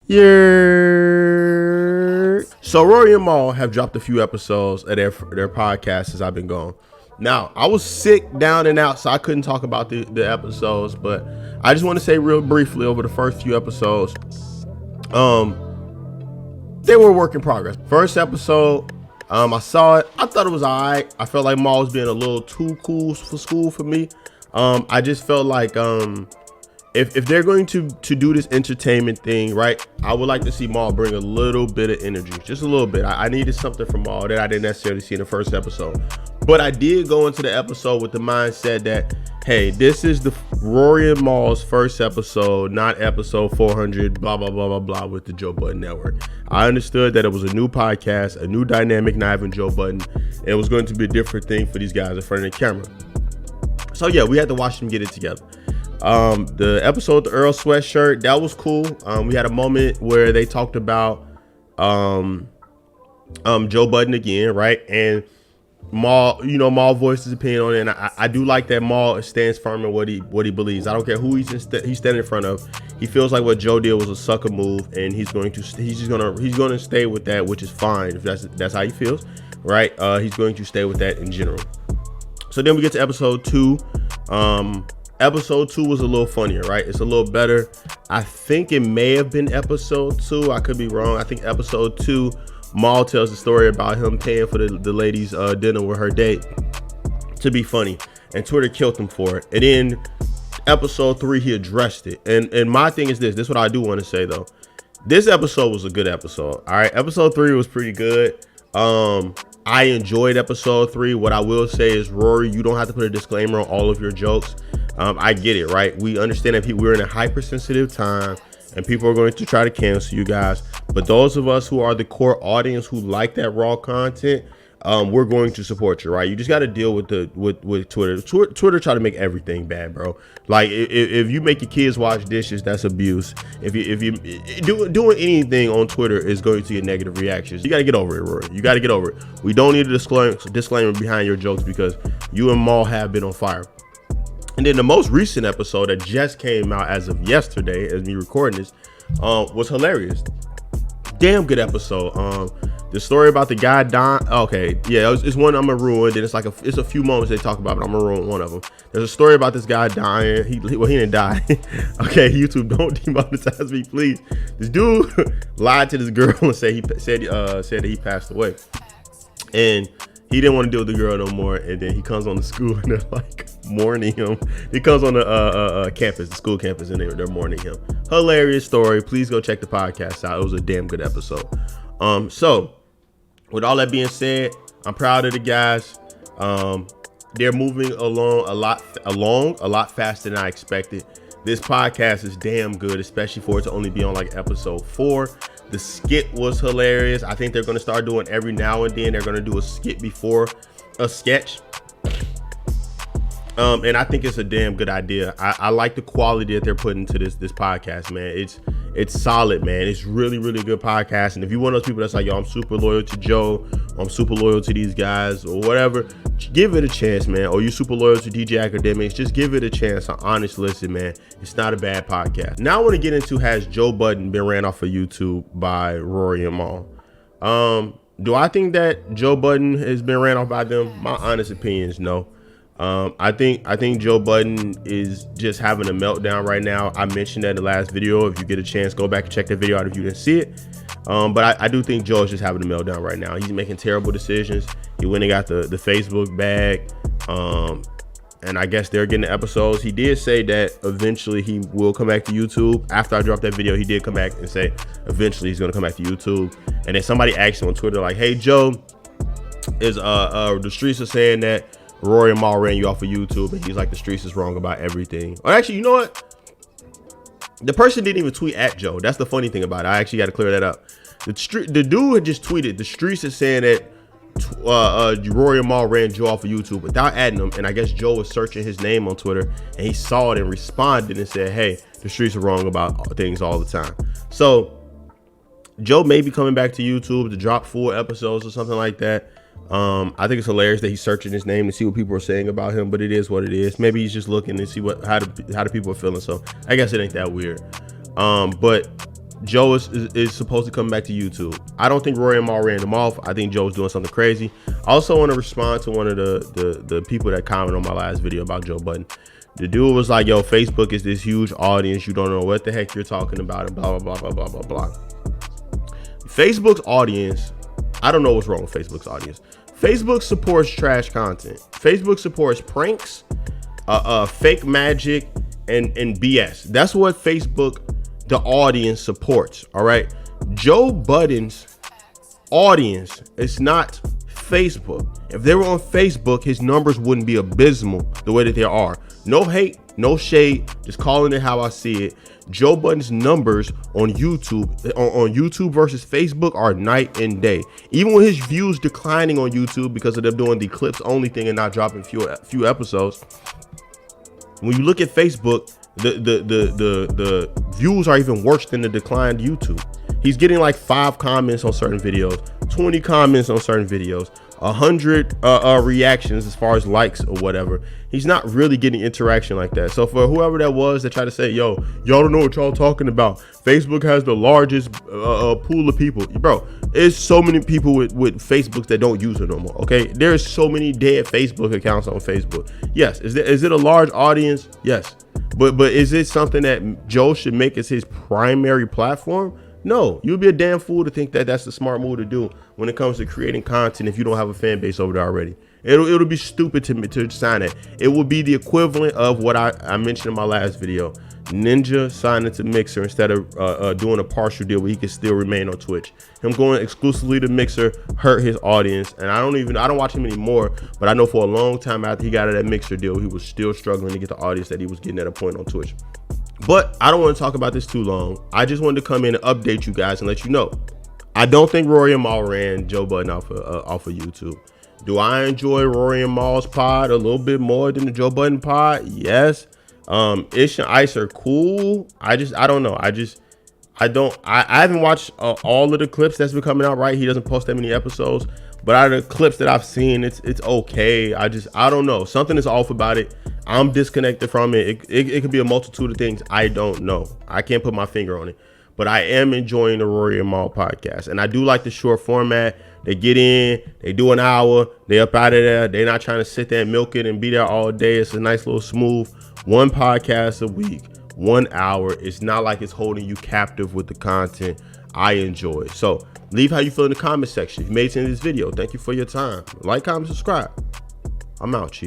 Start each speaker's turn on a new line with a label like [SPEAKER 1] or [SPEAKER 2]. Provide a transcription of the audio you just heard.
[SPEAKER 1] Yeah. So Rory and Mal have dropped a few episodes of their podcast since I've been gone. Now, I was sick, down and out, so I couldn't talk about the episodes, but I just want to say real briefly over the first few episodes, they were a work in progress. First episode, I saw it. I thought it was alright. I felt like Mal was being a little too cool for school for me. I just felt like if they're going to do this entertainment thing, right, I would like to see Mal bring a little bit of energy, just a little bit. I needed something from Mal that I didn't necessarily see in the first episode. But I did go into the episode with the mindset that, hey, this is the Rory and Mal's first episode, not episode 400, blah, blah, blah, blah, blah, with the Joe Budden Network. I understood that it was a new podcast, a new dynamic, not even Joe Budden. And it was going to be a different thing for these guys in front of the camera. So, yeah, we had to watch them get it together. The episode, the Earl sweatshirt, that was cool. We had a moment where they talked about Joe Budden again, right? And Mal, Mal voiced his opinion on it, and I do like that Mal stands firm in what he believes. I don't care who he's standing in front of. He feels like what Joe did was a sucker move, and he's going to stay with that, which is fine if that's how he feels, right? He's going to stay with that in general. So then we get to episode 2. Episode 2 was a little funnier, right? It's a little better. I think it may have been episode 2. I could be wrong. I think episode 2, Mal tells the story about him paying for the lady's dinner with her date to be funny, and Twitter killed him for it. And then episode 3, he addressed it. And my thing is this is what I do want to say though. This episode was a good episode. All right, episode 3 was pretty good. I enjoyed episode 3. What I will say is, Rory, you don't have to put a disclaimer on all of your jokes. I get it, right? We understand that we're in a hypersensitive time and people are going to try to cancel you guys. But those of us who are the core audience who like that raw content, we're going to support you, right? You just got to deal with Twitter. Twitter try to make everything bad, bro. Like if you make your kids wash dishes, that's abuse. If you doing anything on Twitter is going to get negative reactions. You got to get over it, Rory. You got to get over it. We don't need a disclaimer behind your jokes because you and Mal have been on fire. And then the most recent episode that just came out as of yesterday, as me recording this, was hilarious. Damn good episode. The story about the guy dying. Okay, yeah, it's one I'm gonna ruin. Then it's a few moments they talk about, but I'm gonna ruin one of them. There's a story about this guy dying. He didn't die. Okay, YouTube, don't demonetize me, please. This dude lied to this girl and said that he passed away, and he didn't want to deal with the girl no more. And then he comes on the school and they're like mourning him. He comes on the campus, the school campus, and they're mourning him. Hilarious story. Please go check the podcast out. It was a damn good episode. So with all that being said, I'm proud of the guys. They're moving along a lot faster than I expected. This podcast is damn good, especially for it to only be on like episode 4. The skit was hilarious. I think they're going to start doing every now and then. They're going to do a skit before a sketch. And I think it's a damn good idea. I like the quality that they're putting to this podcast, man. It's solid, man. It's really, really good podcast. And if you're one of those people that's like, yo, I'm super loyal to Joe, I'm super loyal to these guys or whatever, give it a chance, man. Or you super loyal to DJ Academics, just give it a chance. An honest listen, man. It's not a bad podcast. Now I want to get into, has Joe Budden been ran off of YouTube by Rory and Mal? Do I think that Joe Budden has been ran off by them? My honest opinion is no. I think Joe Budden is just having a meltdown right now. I mentioned that in the last video. If you get a chance, go back and check that video out if you didn't see it. But I do think Joe is just having a meltdown right now. He's making terrible decisions. He went and got the Facebook bag. And I guess they're getting the episodes. He did say that eventually he will come back to YouTube. After I dropped that video, he did come back and say eventually he's going to come back to YouTube. And then somebody asked him on Twitter, like, hey, Joe, is the streets are saying that Rory and Mal ran you off of YouTube, and he's like, the streets is wrong about everything. Or actually, you know what? The person didn't even tweet at Joe. That's the funny thing about it. I actually got to clear that up. The dude had just tweeted, the streets is saying that Rory and Mal ran Joe off of YouTube without adding him. And I guess Joe was searching his name on Twitter, and he saw it and responded and said, hey, the streets are wrong about things all the time. So Joe may be coming back to YouTube to drop 4 episodes or something like that. I think it's hilarious that he's searching his name to see what people are saying about him, but it is what it is. Maybe he's just looking to see how the people are feeling. So I guess it ain't that weird. But Joe is supposed to come back to YouTube. I don't think Rory and Mal ran him off. I think Joe's doing something crazy. I also want to respond to one of the people that commented on my last video about Joe Budden. The dude was like, yo, Facebook is this huge audience. You don't know what the heck you're talking about and blah, blah, blah, blah, blah, blah, blah. Facebook's audience, I don't know what's wrong with Facebook's audience. Facebook supports trash content. Facebook supports pranks, fake magic, and BS. That's what Facebook, the audience, supports. All right. Joe Budden's audience is not Facebook. If they were on Facebook, his numbers wouldn't be abysmal the way that they are. No hate, no shade, just calling it how I see it. Joe Budden's numbers on YouTube versus Facebook are night and day. Even with his views declining on YouTube because of them doing the clips only thing and not dropping few episodes, when you look at Facebook, the views are even worse than the declined YouTube. He's getting like 5 comments on certain videos, 20 comments on certain videos, 100 reactions as far as likes or whatever. He's not really getting interaction like that. So for whoever that was that tried to say, yo, y'all don't know what y'all talking about, Facebook has the largest pool of people. Bro, there's so many people with Facebooks that don't use it no more. Okay, there's so many dead Facebook accounts on Facebook. Yes, is it a large audience? Yes, but is it something that Joe should make as his primary platform? No, you'd be a damn fool to think that that's the smart move to do when it comes to creating content if you don't have a fan base over there already. It'll be stupid to sign it. It will be the equivalent of what I mentioned in my last video. Ninja signing to Mixer instead of doing a partial deal where he can still remain on Twitch. Him going exclusively to Mixer hurt his audience, and I don't watch him anymore, but I know for a long time after he got out of that Mixer deal, he was still struggling to get the audience that he was getting at a point on Twitch. But I don't want to talk about this too long. I just wanted to come in and update you guys and let you know. I don't think Rory and Mal ran Joe Budden off of YouTube. Do I enjoy Rory and Mal's pod a little bit more than the Joe Budden pod? Yes. Ish and Ice are cool. I don't know. I haven't watched all of the clips that's been coming out, right? He doesn't post that many episodes, but out of the clips that I've seen, it's okay. I don't know. Something is off about it. I'm disconnected from it. It could be a multitude of things. I don't know. I can't put my finger on it, but I am enjoying the Rory and Mal podcast. And I do like the short format. They get in, they do an hour, they up out of there. They're not trying to sit there and milk it and be there all day. It's a nice little smooth one podcast a week, 1 hour. It's not like it's holding you captive with the content. I enjoy it. So leave how you feel in the comment section. If you made it to this video, thank you for your time. Like, comment, subscribe. I'm out, chief.